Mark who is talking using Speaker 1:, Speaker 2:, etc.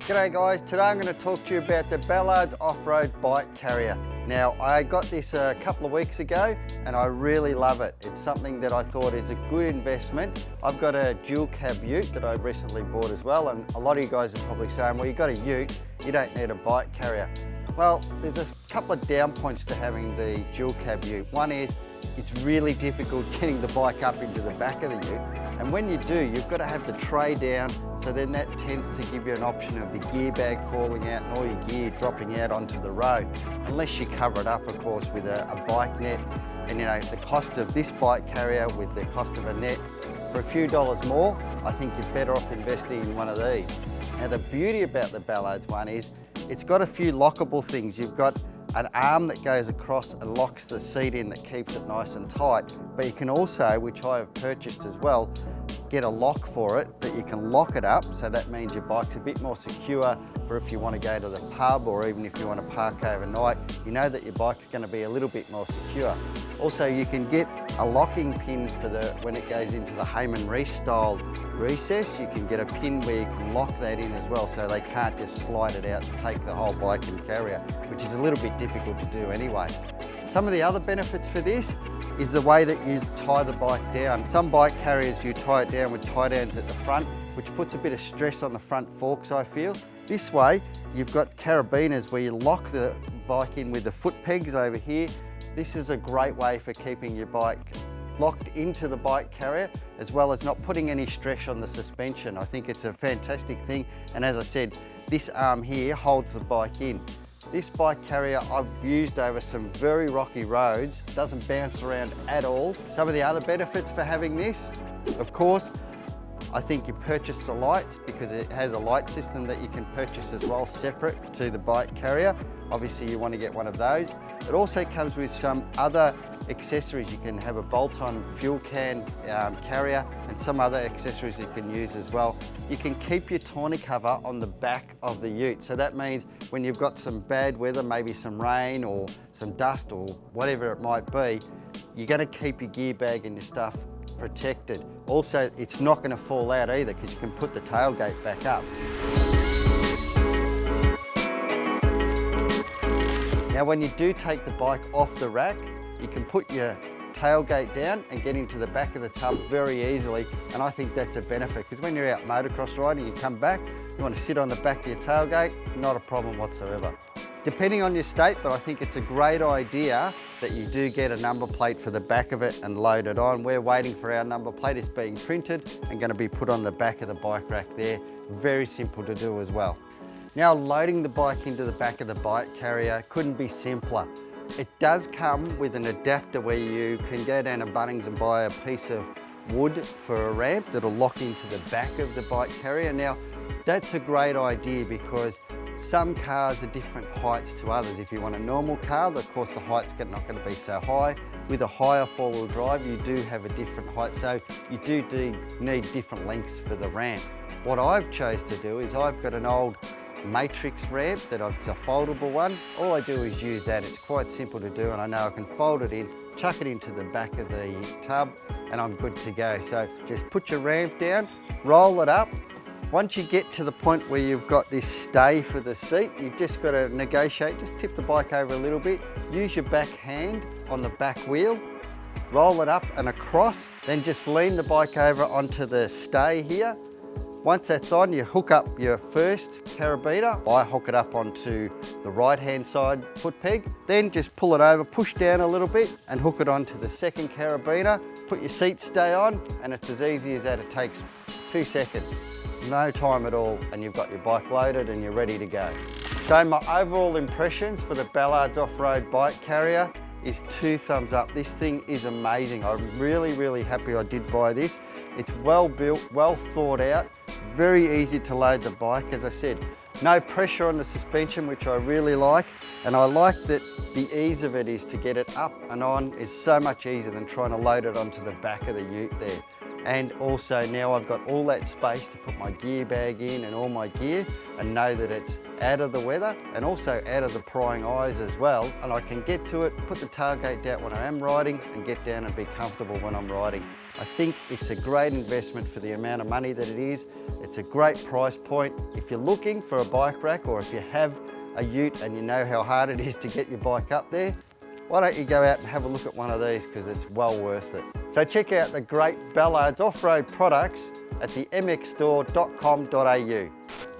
Speaker 1: G'day guys, today I'm going to talk to you about the Ballards off-road bike carrier. Now I got this a couple of weeks ago and I really love it. It's something that I thought is a good investment. I've got a dual cab ute that I recently bought as well, and a lot of you guys are probably saying, well, you've got a ute, you don't need a bike carrier. Well, there's a couple of down points to having the dual cab ute. One is it's really difficult getting the bike up into the back of the ute. And when you do, you've got to have the tray down, so then that tends to give you an option of the gear bag falling out and all your gear dropping out onto the road, unless you cover it up, of course, with a bike net. And you know, the cost of this bike carrier with the cost of a net, for a few dollars more, I think you're better off investing in one of these. Now the beauty about the Ballards one is, it's got a few lockable things. You've got an arm that goes across and locks the seat in that keeps it nice and tight. But you can also, which I have purchased as well, get a lock for it that you can lock it up. So that means your bike's a bit more secure for if you want to go to the pub, or even if you want to park overnight, you know that your bike's going to be a little bit more secure. Also, you can get a locking pin for when it goes into the Heyman Reese style recess. You can get a pin where you can lock that in as well, so they can't just slide it out and take the whole bike and carrier, which is a little bit difficult to do anyway. Some of the other benefits for this is the way that you tie the bike down. Some bike carriers, you tie it down with tie downs at the front, which puts a bit of stress on the front forks, I feel. This way, you've got carabiners where you lock the bike in with the foot pegs over here. This is a great way for keeping your bike locked into the bike carrier, as well as not putting any stress on the suspension. I think it's a fantastic thing. And as I said, this arm here holds the bike in. This bike carrier I've used over some very rocky roads, doesn't bounce around at all. Some of the other benefits for having this, of course, I think you purchase the lights, because it has a light system that you can purchase as well, separate to the bike carrier. Obviously you want to get one of those. It also comes with some other accessories. You can have a bolt-on fuel can carrier and some other accessories you can use as well. You can keep your tonneau cover on the back of the ute. So that means when you've got some bad weather, maybe some rain or some dust or whatever it might be, you're going to keep your gear bag and your stuff protected. Also, it's not going to fall out either, because you can put the tailgate back up. Now when you do take the bike off the rack, you can put your tailgate down and get into the back of the tub very easily, and I think that's a benefit, because when you're out motocross riding, you come back, you want to sit on the back of your tailgate, not a problem whatsoever. Depending on your state, but I think it's a great idea that you do get a number plate for the back of it and load it on. We're waiting for our number plate. It's being printed and going to be put on the back of the bike rack there. Very simple to do as well. Now, loading the bike into the back of the bike carrier couldn't be simpler. It does come with an adapter where you can go down to Bunnings and buy a piece of wood for a ramp that'll lock into the back of the bike carrier. Now, that's a great idea, because some cars are different heights to others. If you want a normal car, of course the height's not going to be so high. With a higher four-wheel drive, you do have a different height, so you do need different lengths for the ramp. What I've chose to do is I've got an old matrix ramp it's a foldable one. All I do is use that. It's quite simple to do, and I know I can fold it in, chuck it into the back of the tub, and I'm good to go. So just put your ramp down, roll it up. Once you get to the point where you've got this stay for the seat, you've just got to negotiate, just tip the bike over a little bit, use your back hand on the back wheel, roll it up and across, then just lean the bike over onto the stay here. Once that's on, you hook up your first carabiner. I hook it up onto the right-hand side foot peg, then just pull it over, push down a little bit and hook it onto the second carabiner, put your seat stay on, and it's as easy as that. It takes 2 seconds. No time at all, and you've got your bike loaded and you're ready to go. So my overall impressions for the Ballards off-road bike carrier is 2 thumbs up. This thing is amazing. I'm really happy I did buy this. It's well built, well thought out, very easy to load the bike. As I said, no pressure on the suspension, which I really like, and I like that the ease of it is to get it up and on is so much easier than trying to load it onto the back of the ute there. And also now I've got all that space to put my gear bag in and all my gear and know that it's out of the weather and also out of the prying eyes as well. And I can get to it, put the tailgate down when I am riding and get down and be comfortable when I'm riding. I think it's a great investment for the amount of money that it is. It's a great price point. If you're looking for a bike rack or if you have a ute and you know how hard it is to get your bike up there, why don't you go out and have a look at one of these, because it's well worth it. So check out the great Ballards off-road products at the mxstore.com.au.